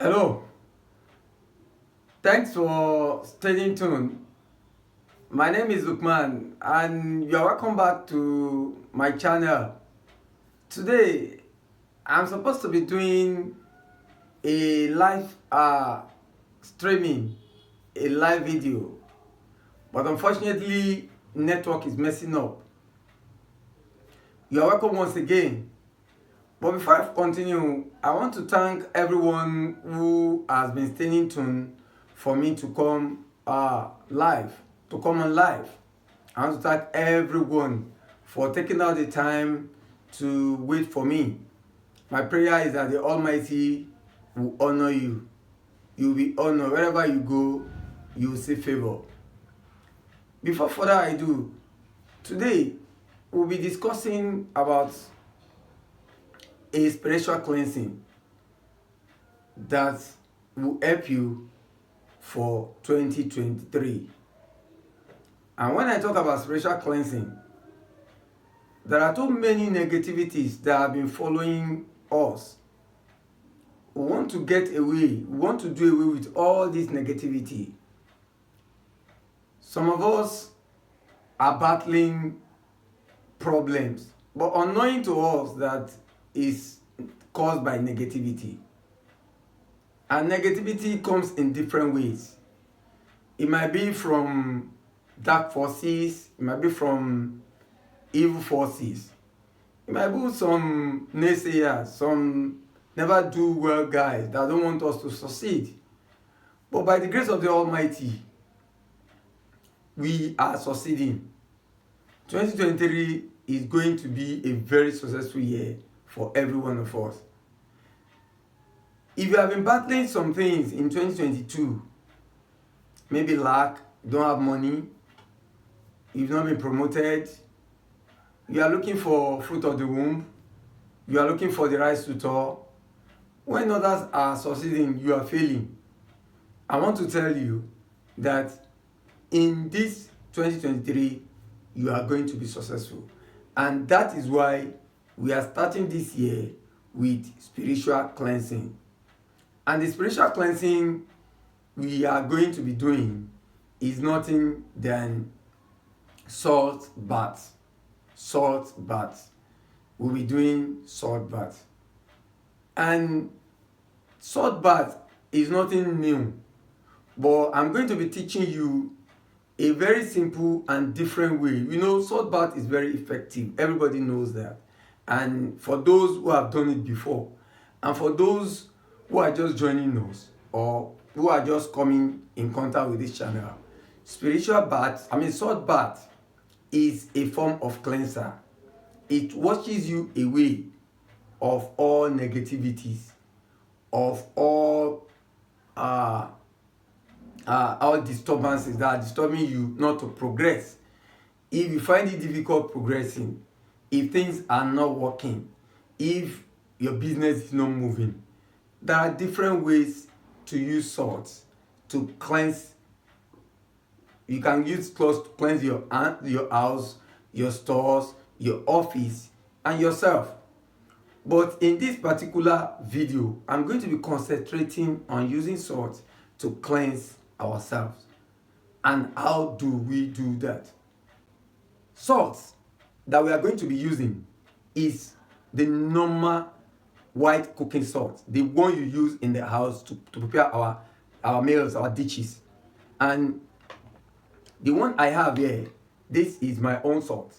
Hello, thanks for staying tuned. My name is Lookman and you are welcome back to my channel. Today, I'm supposed to be doing a live streaming, a live video, but unfortunately, network is messing up. You are welcome once again. But before I continue, I want to thank everyone who has been staying tuned for me to come live, to come on live. I want to thank everyone for taking out the time to wait for me. My prayer is that the Almighty will honor you. You will be honored wherever you go. You will see favor. Before further ado, today we'll be discussing about a spiritual cleansing that will help you for 2023. And when I talk about spiritual cleansing, there are too many negativities that have been following us. We want to get away, we want to do away with all this negativity. Some of us are battling problems, but unknowing to us that is caused by negativity. And negativity comes in different ways. It might be from dark forces, it might be from evil forces, it might be some naysayers, some never do well guys that don't want us to succeed. But by the grace of the Almighty, we are succeeding. 2023 is going to be a very successful year for every one of us. If you have been battling some things in 2022, maybe lack, you don't have money, you've not been promoted, you are looking for fruit of the womb, you are looking for the right suitor, when others are succeeding, you are failing. I want to tell you that in this 2023, you are going to be successful. And that is why we are starting this year with spiritual cleansing. And the spiritual cleansing we are going to be doing is nothing than salt baths. Salt baths. We'll be doing salt baths. And salt bath is nothing new, but I'm going to be teaching you a very simple and different way. You know, salt bath is very effective. Everybody knows that. And for those who have done it before, and for those who are just joining us or who are just coming in contact with this channel, salt bath is a form of cleanser. It washes you away of all negativities, of all disturbances that are disturbing you not to progress. If you find it difficult progressing, if things are not working, if your business is not moving, there are different ways to use salt to cleanse. You can use cloth to cleanse your house, your stores, your office, and yourself. But in this particular video, I'm going to be concentrating on using salt to cleanse ourselves. And how do we do that? Salt that we are going to be using is the normal white cooking salt, the one you use in the house to prepare our meals, our dishes. And the one I have here, this is my own salt.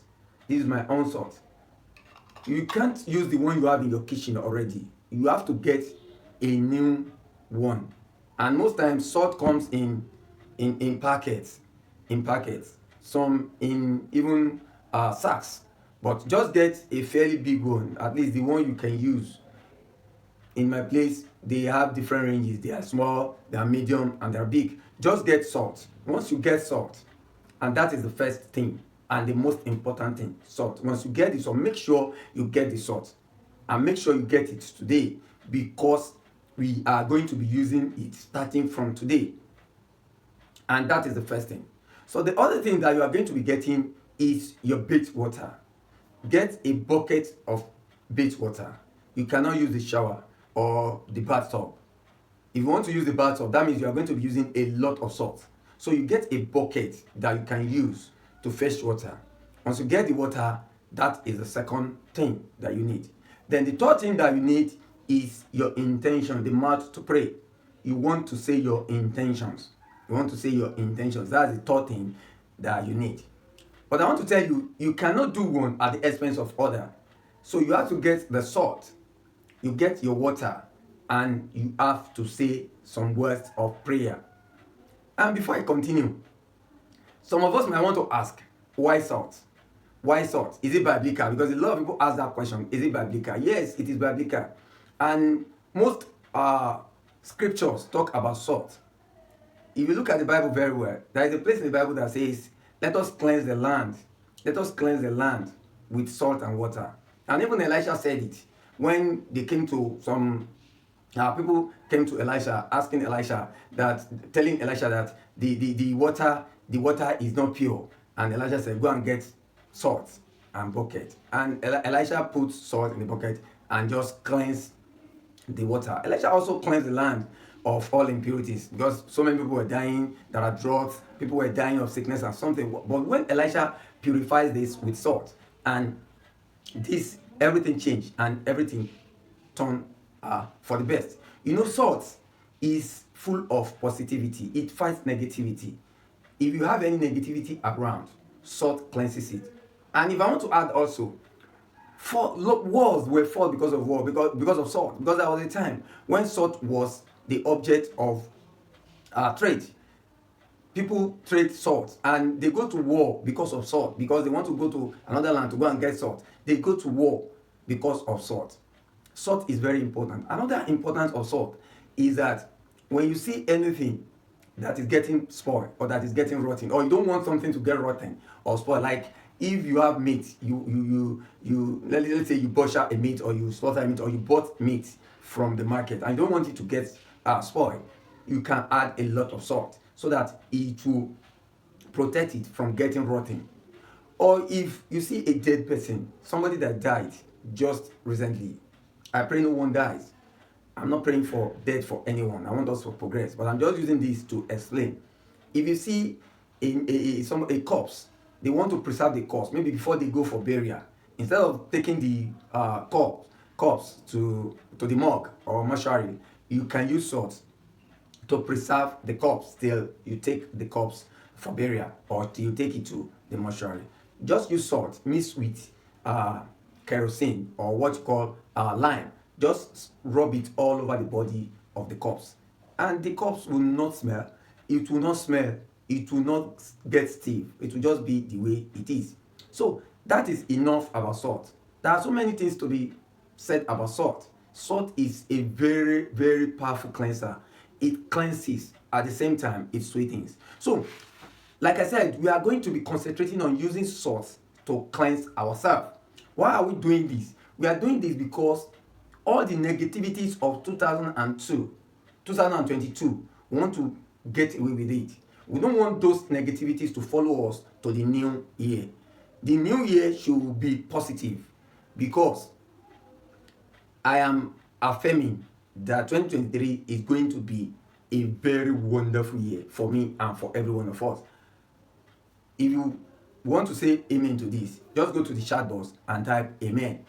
This is my own salt. You can't use the one you have in your kitchen already. You have to get a new one. And most times salt comes in packets, some in even sacks. But just get a fairly big one, at least the one you can use. In my place, they have different ranges. They are small, they are medium, and they are big. Just get salt. Once you get salt, and that is the first thing and the most important thing, salt. Once you get the salt, make sure you get the salt. And make sure you get it today, because we are going to be using it starting from today. And that is the first thing. So the other thing that you are going to be getting is your bath water. Get a bucket of bath water. You cannot use the shower or the bathtub. If you want to use the bath salt, that means you are going to be using a lot of salt. So you get a bucket that you can use to fetch water. Once you get the water, that is the second thing that you need. Then the third thing that you need is your intention, the mouth to pray. You want to say your intentions. You want to say your intentions. That's the third thing that you need. But I want to tell you, you cannot do one at the expense of other. So you have to get the salt, you get your water, and you have to say some words of prayer. And before I continue, some of us might want to ask, why salt? Why salt? Is it biblical? Because a lot of people ask that question. Is it biblical? Yes, it is biblical. And most scriptures talk about salt. If you look at the Bible very well, there is a place in the Bible that says, let us cleanse the land. Let us cleanse the land with salt and water. And even Elisha said it when they came to some people came to Elisha, asking Elisha that, telling Elisha that the water is not pure. And Elisha said, go and get salt and bucket. And Elisha put salt in the bucket and just cleansed the water. Elisha also cleansed the land of all impurities, because so many people were dying, there are droughts, people were dying of sickness and something. But when Elisha purifies this with salt, and this, everything changed and everything turned for the best. You know, salt is full of positivity. It fights negativity. If you have any negativity around, salt cleanses it. And if I want to add also, wars were fought because of war, because of salt. Because there was a time when salt was the object of trade. People trade salt and they go to war because of salt, because they want to go to another land to go and get salt. They go to war because of salt. Salt is very important. Another importance of salt is that when you see anything that is getting spoiled or that is getting rotten, or you don't want something to get rotten or spoiled, like if you have meat, let's say you butcher a meat, or you slaughter a meat, or you bought meat from the market and you don't want it to get spoiled, you can add a lot of salt so that it will protect it from getting rotten. Or if you see a dead person, somebody that died just recently, I pray no one dies. I'm not praying for death for anyone. I want us to progress, but I'm just using this to explain. If you see a corpse, they want to preserve the corpse. Maybe before they go for burial, instead of taking the corpse to the morgue or mortuary, you can use salt to preserve the corpse till you take the corpse for burial, or till you take it to the mortuary. Just use salt mixed with kerosene, or what you call lime. Just rub it all over the body of the corpse, and the corpse will not smell. It will not smell. It will not get stiff. It will just be the way it is. So that is enough about salt. There are so many things to be said about salt. Salt is a very, very powerful cleanser. It cleanses, at the same time it sweetens. So, like I said, we are going to be concentrating on using salt to cleanse ourselves. Why are we doing this? We are doing this because all the negativities of 2022, we want to get away with it. We don't want those negativities to follow us to the new year. The new year should be positive, because I am affirming that 2023 is going to be a very wonderful year for me and for every one of us. If you want to say amen to this, just go to the chat box and type amen.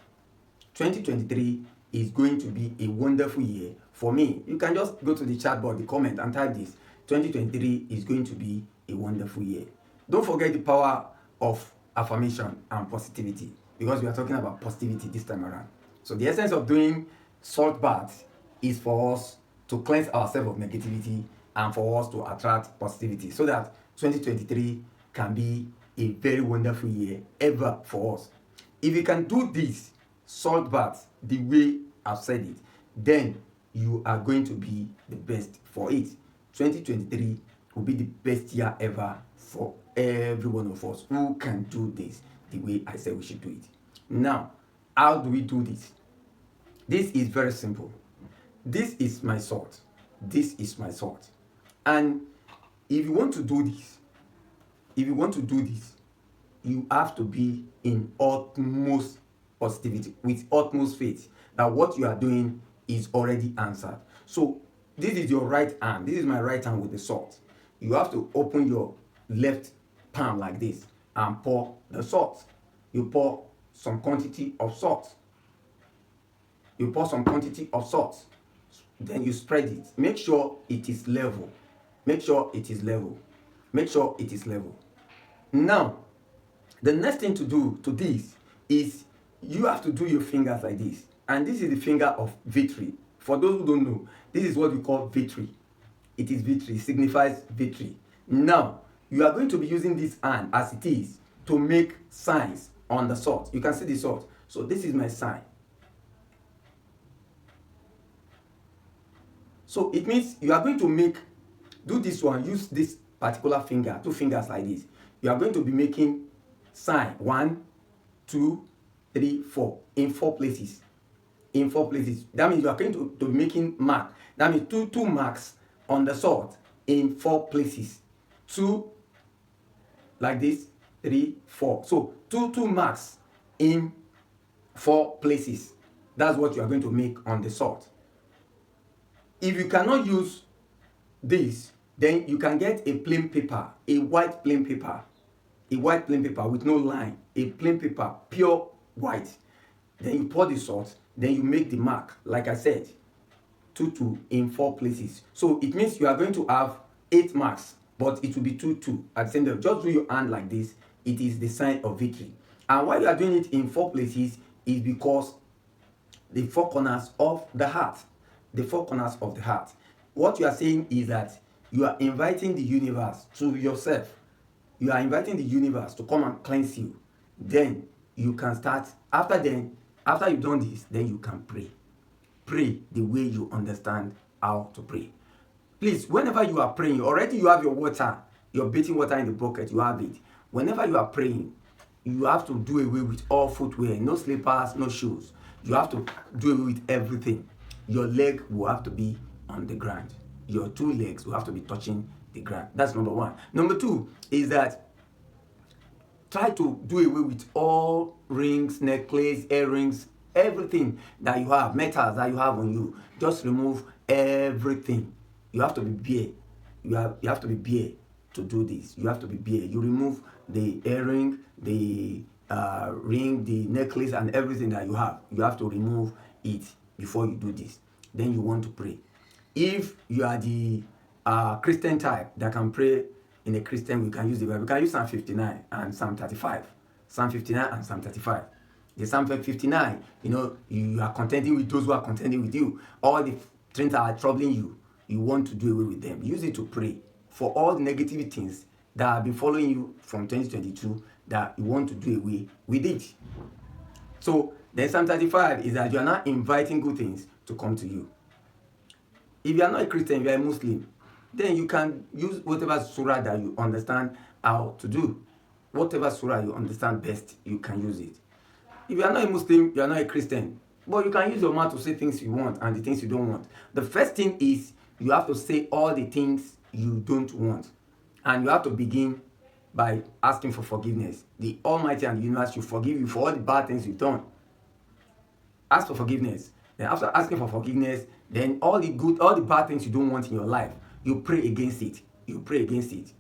2023 is going to be a wonderful year for me. You can just go to the chat box, the comment, and type this. 2023 is going to be a wonderful year. Don't forget the power of affirmation and positivity, because we are talking about positivity this time around. So the essence of doing salt baths is for us to cleanse ourselves of negativity and for us to attract positivity, so that 2023 can be a very wonderful year ever for us. If you can do this salt bath the way I've said it, then you are going to be the best for it. 2023 will be the best year ever for every one of us who can do this the way I said we should do it. Now, how do we do this? This is very simple. This is my salt. This is my salt. And if you want to do this, you have to be in utmost positivity, with utmost faith that what you are doing is already answered. So this is your right hand. This is my right hand with the salt. You have to open your left palm like this and pour the salt. You pour some quantity of salt. You pour some quantity of salt. Then you spread it. Make sure it is level. Make sure it is level. Make sure it is level. Now, the next thing to do to this is you have to do your fingers like this. And this is the finger of victory. For those who don't know, this is what we call victory. It is victory, it signifies victory. Now, you are going to be using this hand as it is to make signs on the salt. You can see the salt. So this is my sign. So it means you are going to do this one, use this particular finger, two fingers like this. You are going to be making sign 1, 2, 3, 4 in 4 places. In 4 places. That means you are going to be making mark. That means two marks on the salt in 4 places. 2 like this, 3, 4. So two marks in 4 places. That's what you are going to make on the salt. If you cannot use this, then you can get a plain paper, a white plain paper with no line, a plain paper, pure white. Then you pour the salt, then you make the mark, like I said, 2 in 4 places. So it means you are going to have 8 marks, but it will be 2 at the same time. Just do your hand like this. It is the sign of victory. And why you are doing it in 4 places is because the 4 corners of the heart. The 4 corners of the heart. What you are saying is that you are inviting the universe to yourself. You are inviting the universe to come and cleanse you. Then you can start. After you've done this, then you can pray. Pray the way you understand how to pray. Please, whenever you are praying, already you have your water, your bathing water in the bucket, you have it. Whenever you are praying, you have to do away with all footwear, no slippers, no shoes. You have to do away with everything. Your leg will have to be on the ground. Your 2 legs will have to be touching the ground. That's number 1. Number 2 is that try to do away with all rings, necklace, earrings, everything that you have, metals that you have on you. Just remove everything. You have to be bare. You have to be bare to do this. You have to be bare. You remove the earring, the ring, the necklace, and everything that you have. You have to remove it before you do this. Then you want to pray. If you are the Christian type that can pray in a Christian, we can use the Bible. We can use Psalm 59 and Psalm 35. Psalm 59 and Psalm 35. The Psalm 59, you are contending with those who are contending with you. All the things that are troubling you, you want to do away with them. Use it to pray for all the negative things that have been following you from 2022 that you want to do away with it. So then Psalm 35 is that you are not inviting good things to come to you. If you are not a Christian, you are a Muslim, then you can use whatever surah that you understand how to do. Whatever surah you understand best, you can use it. If you are not a Muslim, you are not a Christian, but you can use your mouth to say things you want and the things you don't want. The first thing is you have to say all the things you don't want. And you have to begin by asking for forgiveness. The Almighty and the universe should forgive you for all the bad things you've done. Ask for forgiveness. Then after asking for forgiveness, then all the bad things you don't want in your life, you pray against it. You pray against it.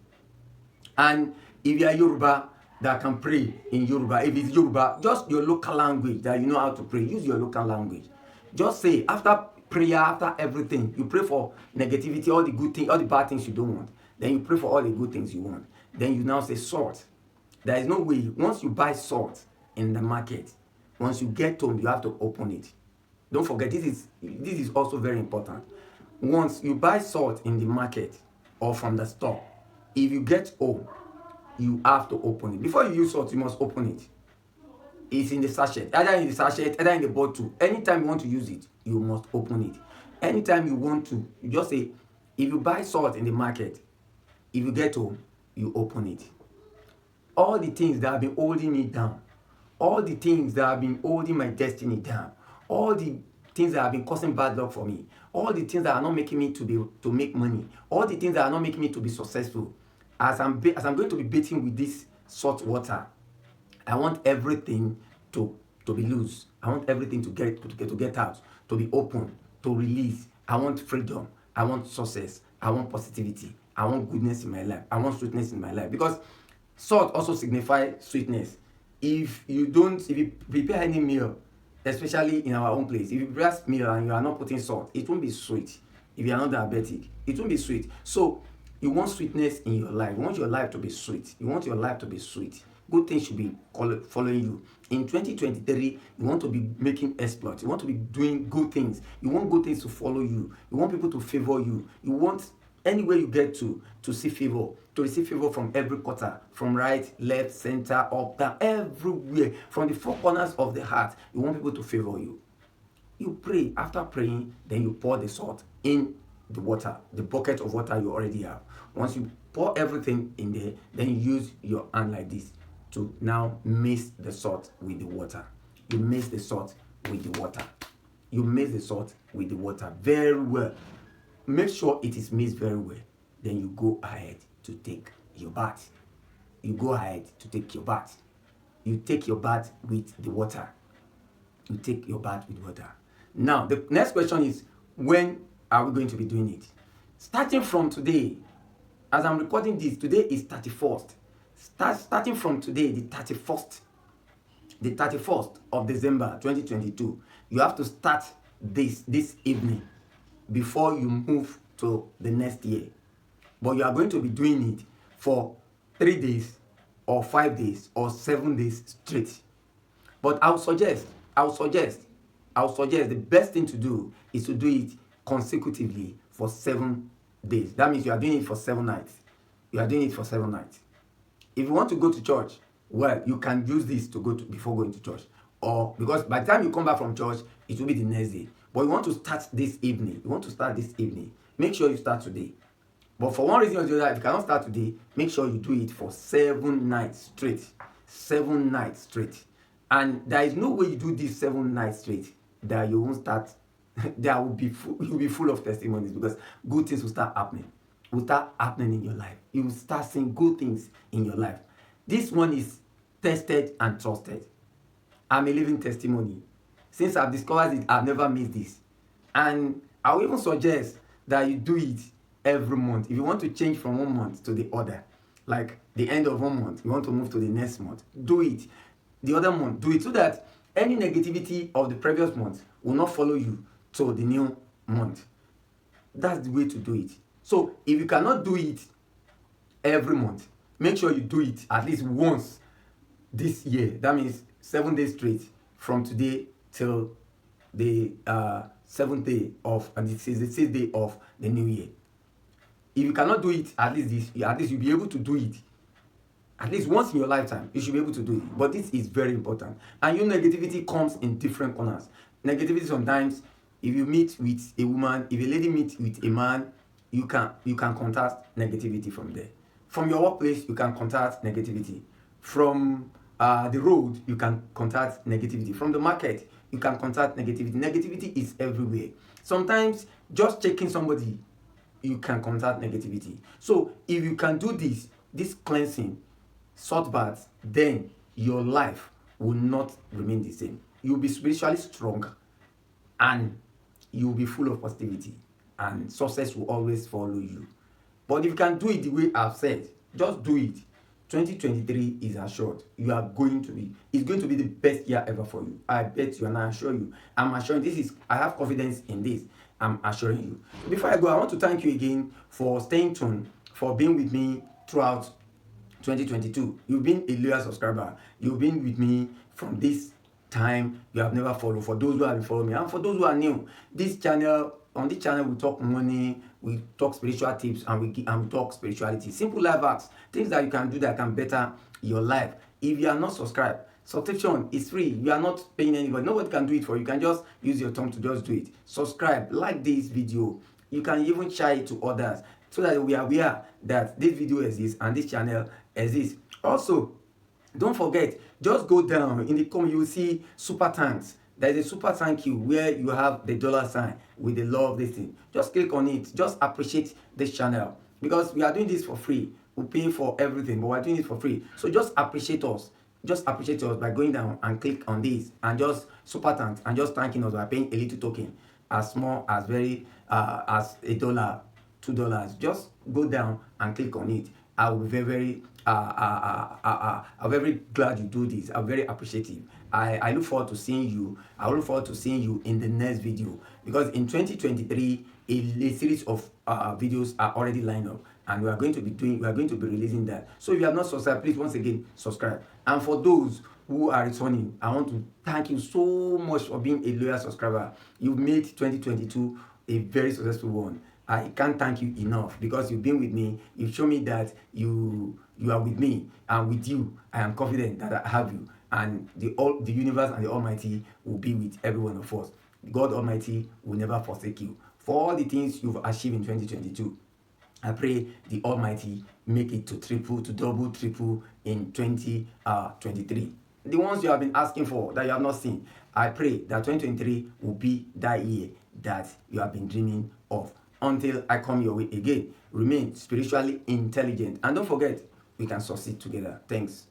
And if you are Yoruba that can pray in Yoruba, if it's Yoruba, just your local language that you know how to pray, use your local language. Just say, after prayer, after everything, you pray for negativity, all the good things, all the bad things you don't want. Then you pray for all the good things you want. Then you now say salt. There is no way, once you buy salt in the market, once you get home, you have to open it. Don't forget, this is also very important. Once you buy salt in the market or from the store, if you get home, you have to open it. Before you use salt, you must open it. It's in the sachet, either in the sachet, either in the bottle. Anytime you want to use it, you must open it. Anytime you want to, you just say, if you buy salt in the market, if you get home, you open it. All the things that have been holding me down, all the things that have been holding my destiny down, all the things that have been causing bad luck for me, all the things that are not making me to make money, all the things that are not making me to be successful, as I'm going to be bathing with this salt water, I want everything to be loose. I want everything to get out, to be open, to release. I want freedom. I want success, I want positivity, I want goodness in my life, I want sweetness in my life. Because salt also signifies sweetness. If you prepare any meal, especially in our own place, if you prepare meal and you are not putting salt, it won't be sweet. If you are not diabetic, it won't be sweet. So you want sweetness in your life. You want your life to be sweet. You want your life to be sweet. Good things should be following you. In 2023, you want to be making exploits. You want to be doing good things. You want good things to follow you. You want people to favor you. You want anywhere you get to see favor, to receive favor from every quarter, from right, left, center, up, down, everywhere, from the four corners of the heart. You want people to favor you. You pray. After praying, then you pour the salt in the water, the bucket of water you already have. Once you pour everything in there, then you use your hand like this to now mix the salt with the water. You mix the salt with the water. You mix the salt with the water very well. Make sure it is mixed very well. Then you go ahead to take your bath. You go ahead to take your bath. You take your bath with the water. You take your bath with water. Now, the next question is, when are we going to be doing it? Starting from today, as I'm recording this, today is 31st. Starting from today, the 31st of December 2022, you have to start this evening before you move to the next year. But you are going to be doing it for 3 days or 5 days or 7 days straight. But I would suggest the best thing to do is to do it consecutively for 7 days. That means you are doing it for 7 nights. You are doing it for 7 nights. If you want to go to church, well, you can use this to go to before going to church. Or because by the time you come back from church, it will be the next day. But you want to start this evening. Make sure you start today. But for one reason or the other, if you cannot start today, make sure you do it for 7 nights straight. 7 nights straight. And there is no way you do this 7 nights straight that you won't start. You'll be full of testimonies, because good things will start happening. In your life. You will start seeing good things in your life. This one is tested and trusted. I'm a living testimony. Since I've discovered it, I've never missed this. And I will even suggest that you do it every month. If you want to change from one month to the other, like the end of one month, you want to move to the next month, do it. The other month, do it, so that any negativity of the previous month will not follow you to the new month. That's the way to do it. So if you cannot do it every month, make sure you do it at least once this year. That means 7 days straight from today till the 7th day of, and this is the 6th day of the new year. If you cannot do it at least you'll be able to do it at least once in your lifetime. You should be able to do it. But this is very important. And your negativity comes in different corners. Negativity sometimes, if you meet with a woman, if a lady meets with a man, you can contact negativity from there. From your workplace, you can contact negativity. From the road, you can contact negativity. From the market, you can contact negativity. Negativity is everywhere. Sometimes just checking somebody, you can contact negativity. So if you can do this cleansing, salt baths, then your life will not remain the same. You'll be spiritually strong, and you'll be full of positivity, and success will always follow you. But if you can do it the way I've said, just do it. 2023 is assured. It's going to be the best year ever for you. I bet you, and I assure you. I'm assuring I have confidence in this. I'm assuring you. Before I go, I want to thank you again for staying tuned, for being with me throughout 2022. You've been a loyal subscriber. You've been with me from this time. You have never followed. For those who have been following me, and for those who are new, on this channel we talk money, we talk spiritual tips, and we talk spirituality, simple life hacks, things that you can do that can better your life. If you are not subscribed, subscription is free. You are not paying anybody. Nobody can do it for you. You can just use your thumb to just do it. Subscribe, like this video. You can even share it to others, so that we are aware that this video exists and this channel exists. Also, don't forget, just go down in the comment, you will see super thanks. There is a super thank you where you have the $ with the love, this thing. Just click on it. Just appreciate this channel, because we are doing this for free. We pay for everything, but we're doing it for free. So just appreciate us. Just appreciate us by going down and click on this, and just super thanks, and just thanking us by paying a little token. as small as very as $1, $2. Just go down and click on it. I will be very I'm very glad you do this. I'm very appreciative. I look forward to seeing you. I look forward to seeing you in the next video, because in 2023 a series of videos are already lined up, and we are going to be releasing that. So if you have not subscribed, please once again subscribe. And for those who are returning, I want to thank you so much for being a loyal subscriber. You've made 2022 a very successful one. I can't thank you enough, because you've been with me. You've shown me that you are with me, and with you I am confident that I have you, and the universe and the Almighty will be with every one of us. God Almighty will never forsake you. For all the things you've achieved in 2022, I pray the Almighty make it to triple, to double, triple in 2023. The ones you have been asking for that you have not seen, I pray that 2023 will be that year that you have been dreaming of. Until I come your way again, remain spiritually intelligent, and don't forget, we can succeed together. Thanks.